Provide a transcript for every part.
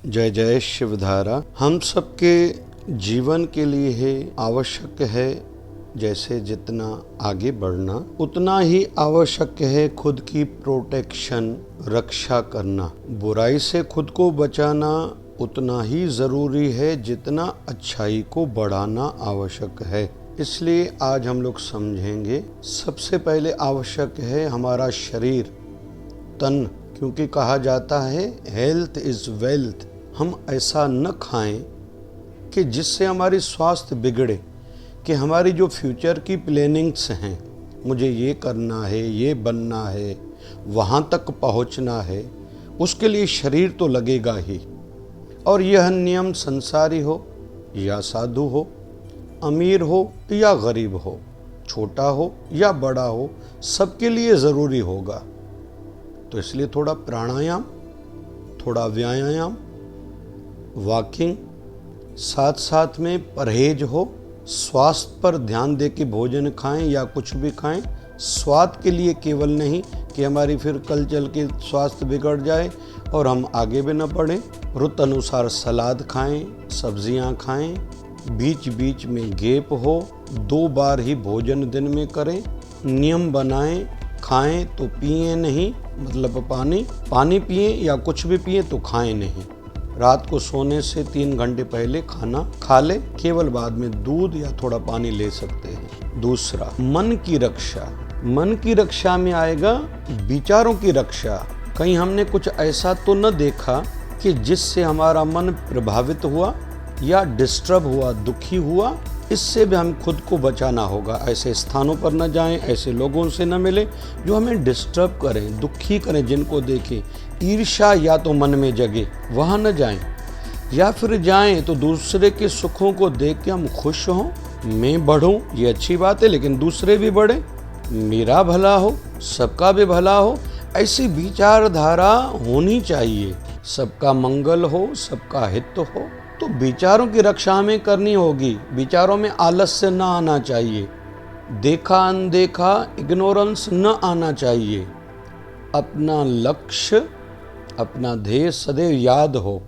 जय जय शिवधारा। हम सबके जीवन के लिए है आवश्यक है, जैसे जितना आगे बढ़ना उतना ही आवश्यक है खुद की प्रोटेक्शन, रक्षा करना। बुराई से खुद को बचाना उतना ही ज़रूरी है जितना अच्छाई को बढ़ाना आवश्यक है। इसलिए आज हम लोग समझेंगे, सबसे पहले आवश्यक है हमारा शरीर, तन, क्योंकि कहा जाता है हेल्थ इज़ वेल्थ। हम ऐसा न खाएं कि जिससे हमारी स्वास्थ्य बिगड़े, कि हमारी जो फ्यूचर की प्लानिंग्स हैं, मुझे ये करना है, ये बनना है, वहाँ तक पहुँचना है, उसके लिए शरीर तो लगेगा ही। और यह नियम संसारी हो या साधु हो, अमीर हो या गरीब हो, छोटा हो या बड़ा हो, सबके लिए ज़रूरी होगा। तो इसलिए थोड़ा प्राणायाम, थोड़ा व्यायाम, वॉकिंग, साथ साथ में परहेज हो, स्वास्थ्य पर ध्यान दे के भोजन खाएं या कुछ भी खाएं, स्वाद के लिए केवल नहीं कि हमारी फिर कल चल के स्वास्थ्य बिगड़ जाए और हम आगे भी न बढ़ें। रुत अनुसार सलाद खाएं, सब्जियां खाएं, बीच बीच में गैप हो, 2 बार ही भोजन दिन में करें, नियम बनाएं, खाएं तो पिए नहीं, मतलब पानी पिए या कुछ भी पिए तो खाएं नहीं। रात को सोने से 3 घंटे पहले खाना खा ले, केवल बाद में दूध या थोड़ा पानी ले सकते हैं। दूसरा, मन की रक्षा। मन की रक्षा में आएगा विचारों की रक्षा। कहीं हमने कुछ ऐसा तो न देखा कि जिससे हमारा मन प्रभावित हुआ या डिस्टर्ब हुआ, दुखी हुआ, इससे भी हम खुद को बचाना होगा। ऐसे स्थानों पर न जाएं, ऐसे लोगों से न मिलें जो हमें डिस्टर्ब करें, दुखी करें, जिनको देखें ईर्ष्या या तो मन में जगे, वहाँ न जाएं। या फिर जाएं तो दूसरे के सुखों को देख के हम खुश हों, मैं बढ़ूं, ये अच्छी बात है, लेकिन दूसरे भी बढ़े, मेरा भला हो, सबका भी भला हो, ऐसी विचारधारा होनी चाहिए। सबका मंगल हो, सबका हित हो। तो विचारों की रक्षा हमें करनी होगी। विचारों में आलस्य न आना चाहिए, देखा अनदेखा इग्नोरेंस न आना चाहिए। अपना लक्ष्य, अपना ध्येय सदैव याद हो,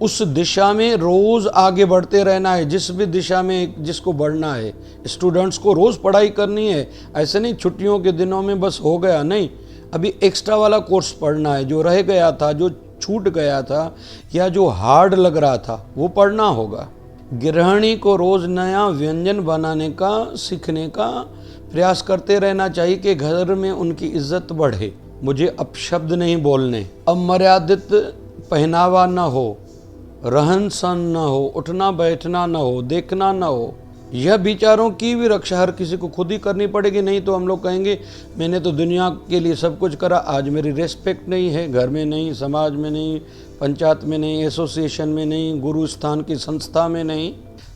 उस दिशा में रोज आगे बढ़ते रहना है। जिस भी दिशा में जिसको बढ़ना है, स्टूडेंट्स को रोज पढ़ाई करनी है। ऐसे नहीं छुट्टियों के दिनों में बस हो गया, नहीं, अभी एक्स्ट्रा वाला कोर्स पढ़ना है, जो रह गया था, जो छूट गया था या जो हार्ड लग रहा था, वो पढ़ना होगा। गृहिणी को रोज नया व्यंजन बनाने का, सीखने का प्रयास करते रहना चाहिए कि घर में उनकी इज्जत बढ़े। मुझे अपशब्द नहीं बोलने, अमर्यादित पहनावा न हो, रहन सहन न हो, उठना बैठना न हो, देखना न हो। यह विचारों की भी रक्षा हर किसी को खुद ही करनी पड़ेगी। नहीं तो हम लोग कहेंगे मैंने तो दुनिया के लिए सब कुछ करा, आज मेरी रेस्पेक्ट नहीं है, घर में नहीं, समाज में नहीं, पंचायत में नहीं, एसोसिएशन में नहीं, गुरु स्थान की संस्था में नहीं।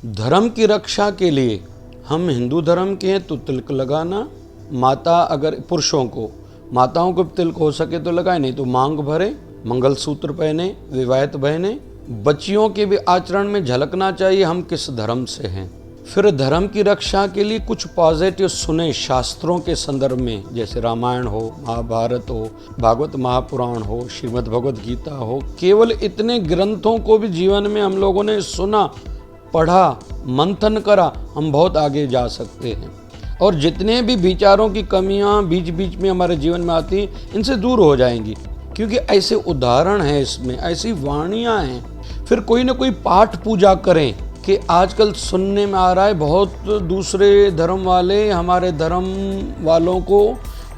धर्म की रक्षा के लिए हम हिंदू धर्म के हैं तो तिलक लगाना, माता अगर पुरुषों को, माताओं को तिलक हो सके तो लगाए, नहीं तो मांग भरे, मंगलसूत्र पहने, विवाहित बहने। बच्चियों के भी आचरण में झलकना चाहिए हम किस धर्म से हैं। फिर धर्म की रक्षा के लिए कुछ पॉजिटिव सुने शास्त्रों के संदर्भ में, जैसे रामायण हो, महाभारत हो, भागवत महापुराण हो, श्रीमद् भगवद गीता हो। केवल इतने ग्रंथों को भी जीवन में हम लोगों ने सुना, पढ़ा, मंथन करा, हम बहुत आगे जा सकते हैं। और जितने भी विचारों की कमियां बीच बीच में हमारे जीवन में आती, इनसे दूर हो जाएंगी, क्योंकि ऐसे उदाहरण हैं इसमें, ऐसी वाणियाँ हैं। फिर कोई ना कोई पाठ पूजा करें, कि आजकल सुनने में आ रहा है बहुत दूसरे धर्म वाले हमारे धर्म वालों को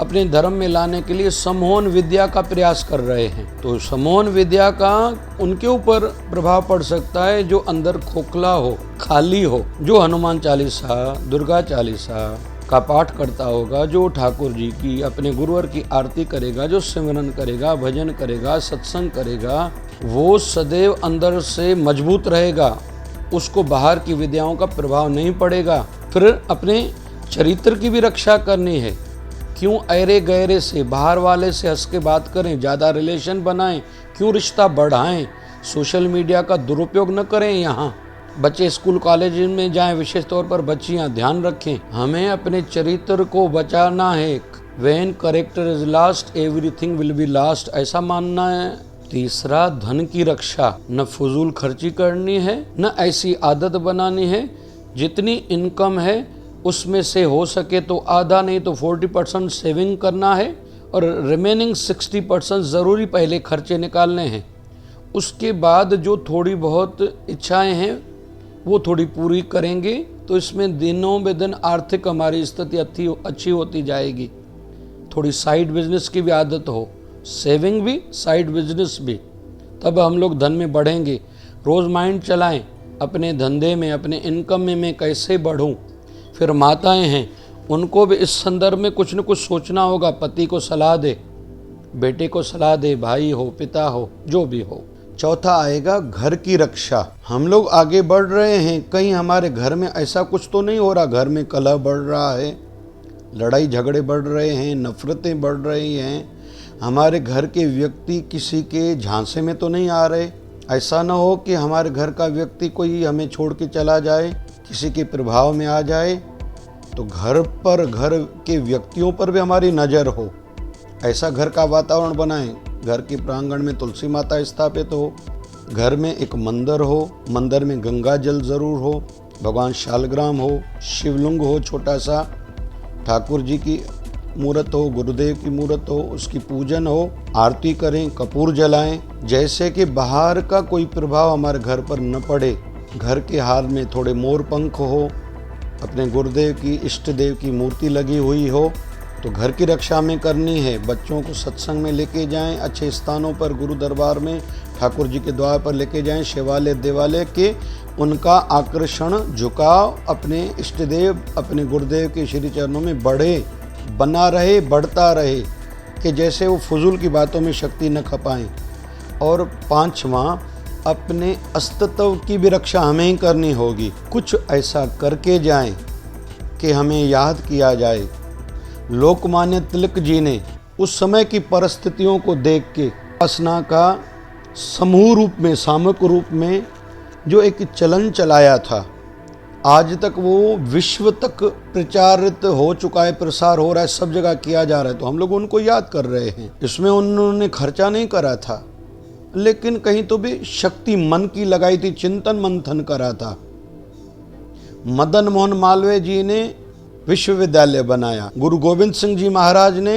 अपने धर्म में लाने के लिए सम्मोहन विद्या का प्रयास कर रहे हैं। तो सम्मोहन विद्या का उनके ऊपर प्रभाव पड़ सकता है जो अंदर खोखला हो, खाली हो, जो हनुमान चालीसा, दुर्गा चालीसा का पाठ करता होगा, जो ठाकुर जी की, अपने गुरुवर की आरती करेगा, जो सिमरन करेगा, भजन करेगा, सत्संग करेगा, वो सदैव अंदर से मजबूत रहेगा, उसको बाहर की विद्याओं का प्रभाव नहीं पड़ेगा। फिर अपने चरित्र की भी रक्षा करनी है। क्यों ऐरे गहरे से, बाहर वाले से हंस के बात करें, ज़्यादा रिलेशन बनाएं, क्यों रिश्ता बढ़ाएं, सोशल मीडिया का दुरुपयोग न करें। यहाँ बच्चे स्कूल कॉलेज में जाएं, विशेष तौर पर बच्चियाँ ध्यान रखें, हमें अपने चरित्र को बचाना है। When character is last everything will be last, ऐसा मानना है तीसरा, धन की रक्षा, न फजूल खर्ची करनी है, न ऐसी आदत बनानी है जितनी इनकम है उसमें से हो सके तो आधा नहीं तो 40% सेविंग करना है और रिमेनिंग 60% ज़रूरी पहले खर्चे निकालने हैं। उसके बाद जो थोड़ी बहुत इच्छाएं हैं वो थोड़ी पूरी करेंगे तो इसमें दिनों बे दिन आर्थिक हमारी स्थिति अच्छी होती जाएगी। थोड़ी साइड बिजनेस की भी आदत हो, सेविंग भी साइड बिजनेस भी, तब हम लोग धन में बढ़ेंगे। रोज़ माइंड चलाएं अपने धंधे में, अपने इनकम में मैं कैसे बढ़ूं। फिर माताएं हैं, उनको भी इस संदर्भ में कुछ न कुछ सोचना होगा। पति को सलाह दे, बेटे को सलाह दे, भाई हो, पिता हो, जो भी हो। चौथा आएगा घर की रक्षा। हम लोग आगे बढ़ रहे हैं, कहीं हमारे घर में ऐसा कुछ तो नहीं हो रहा, घर में कलह बढ़ रहा है, लड़ाई झगड़े बढ़ रहे हैं, नफरतें बढ़ रही हैं, हमारे घर के व्यक्ति किसी के झांसे में तो नहीं आ रहे। ऐसा ना हो कि हमारे घर का व्यक्ति कोई हमें छोड़ के चला जाए, किसी के प्रभाव में आ जाए, तो घर के व्यक्तियों पर भी हमारी नज़र हो। ऐसा घर का वातावरण बनाएं, घर के प्रांगण में तुलसी माता स्थापित हो, घर में एक मंदिर हो, मंदिर में गंगा जल जरूर हो, भगवान शालग्राम हो, शिवलिंग हो छोटा सा, ठाकुर जी की मूर्त हो, गुरुदेव की मूर्त हो, उसकी पूजन हो, आरती करें, कपूर जलाएं, जैसे कि बाहर का कोई प्रभाव हमारे घर पर न पड़े। घर के हार में थोड़े मोर पंख हो, अपने गुरुदेव की, इष्ट देव की मूर्ति लगी हुई हो, तो घर की रक्षा में करनी है। बच्चों को सत्संग में लेके जाएं, अच्छे स्थानों पर, गुरु दरबार में, ठाकुर जी के द्वार पर लेके जाएं, शिवालय देवालय के, उनका आकर्षण, झुकाव अपने इष्ट देव, अपने गुरुदेव के श्री चरणों में बढ़े, बना रहे, बढ़ता रहे, कि जैसे वो फजूल की बातों में शक्ति न खपाएं। और पांचवा, अपने अस्तित्व की भी रक्षा हमें ही करनी होगी। कुछ ऐसा करके जाएं कि हमें याद किया जाए। लोकमान्य तिलक जी ने उस समय की परिस्थितियों को देख के उपासना का समूह रूप में, सामूहिक रूप में जो एक चलन चलाया था, आज तक वो विश्व तक प्रचारित हो चुका है, प्रसार हो रहा है, सब जगह किया जा रहा है, तो हम लोग उनको याद कर रहे हैं। इसमें उन्होंने खर्चा नहीं करा था, लेकिन कहीं तो भी शक्ति मन की लगाई थी, चिंतन मंथन करा था। मदन मोहन मालवीय जी ने विश्वविद्यालय बनाया, गुरु गोविंद सिंह जी महाराज ने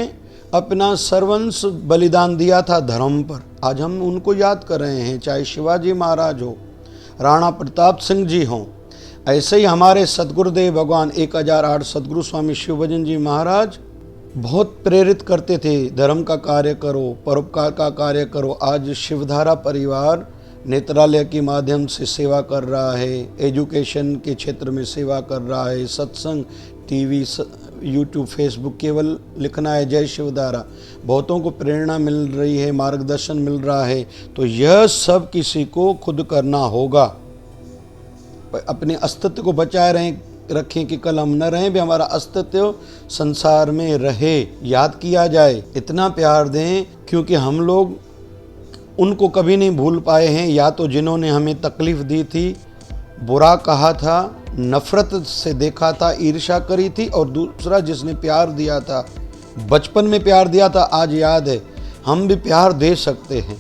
अपना सर्वंस बलिदान दिया था धर्म पर, आज हम उनको याद कर रहे हैं। चाहे शिवाजी महाराज हो, राणा प्रताप सिंह जी हों, ऐसे ही हमारे सदगुरुदेव भगवान 1008 सदगुरु स्वामी शिवभजन जी महाराज बहुत प्रेरित करते थे, धर्म का कार्य करो, परोपकार का कार्य करो। आज शिवधारा परिवार नेत्रालय के माध्यम से सेवा कर रहा है, एजुकेशन के क्षेत्र में सेवा कर रहा है, सत्संग, टीवी, यूट्यूब, फेसबुक, केवल लिखना है जय शिवधारा, बहुतों को प्रेरणा मिल रही है, मार्गदर्शन मिल रहा है। तो यह सब किसी को खुद करना होगा। अपने अस्तित्व को बचाए रखें कि कल हम न रहें, भी हमारा अस्तित्व संसार में रहे, याद किया जाए, इतना प्यार दें, क्योंकि हम लोग उनको कभी नहीं भूल पाए हैं। या तो जिन्होंने हमें तकलीफ दी थी, बुरा कहा था, नफरत से देखा था, ईर्ष्या करी थी, और दूसरा जिसने प्यार दिया था, बचपन में प्यार दिया था, आज याद है, हम भी प्यार दे सकते हैं,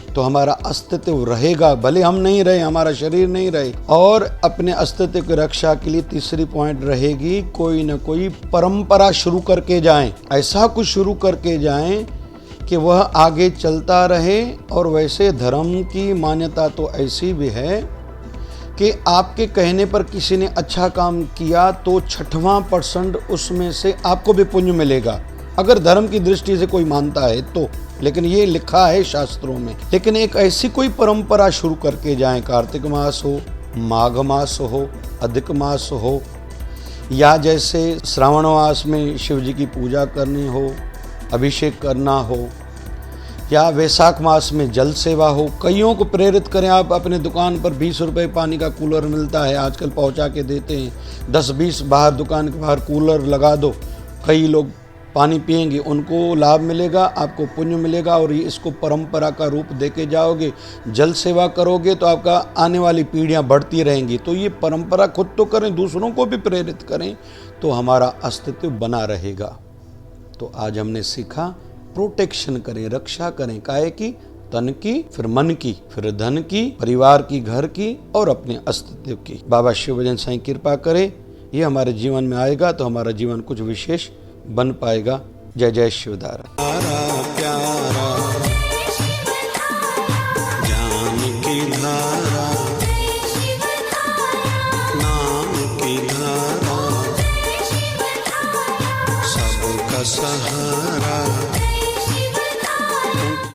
तो हमारा अस्तित्व रहेगा। भले हम नहीं रहे, हमारा शरीर नहीं रहे। और अपने अस्तित्व की रक्षा के लिए तीसरी पॉइंट रहेगी, कोई न कोई परंपरा शुरू करके जाएं, ऐसा कुछ शुरू करके जाएं कि वह आगे चलता रहे। और वैसे धर्म की मान्यता तो ऐसी भी है कि आपके कहने पर किसी ने अच्छा काम किया तो 6वां% उसमें से आपको भी पुण्य मिलेगा, अगर धर्म की दृष्टि से कोई मानता है तो। लेकिन ये लिखा है शास्त्रों में। लेकिन एक ऐसी कोई परंपरा शुरू करके जाएं, कार्तिक मास हो, माघ मास हो, अधिक मास हो, या जैसे श्रावण मास में शिव जी की पूजा करनी हो, अभिषेक करना हो, या वैशाख मास में जल सेवा हो। कईयों को प्रेरित करें। आप अपने दुकान पर 20 रुपए पानी का कूलर मिलता है, आजकल पहुंचा के देते हैं, 10-20 बाहर दुकान के बाहर कूलर लगा दो, कई लोग पानी पिएंगे, उनको लाभ मिलेगा, आपको पुण्य मिलेगा। और ये इसको परंपरा का रूप देके जाओगे, जल सेवा करोगे तो आपका आने वाली पीढ़ियां बढ़ती रहेंगी। तो ये परंपरा खुद तो करें, दूसरों को भी प्रेरित करें, तो हमारा अस्तित्व बना रहेगा। तो आज हमने सीखा, प्रोटेक्शन करें, रक्षा करें, काहे की तन की, फिर मन की, फिर धन की, परिवार की, घर की और अपने अस्तित्व की। बाबा शिव भजन साईं कृपा करे ये हमारे जीवन में आएगा तो हमारा जीवन कुछ विशेष बन पाएगा। जय जय शिवधारा।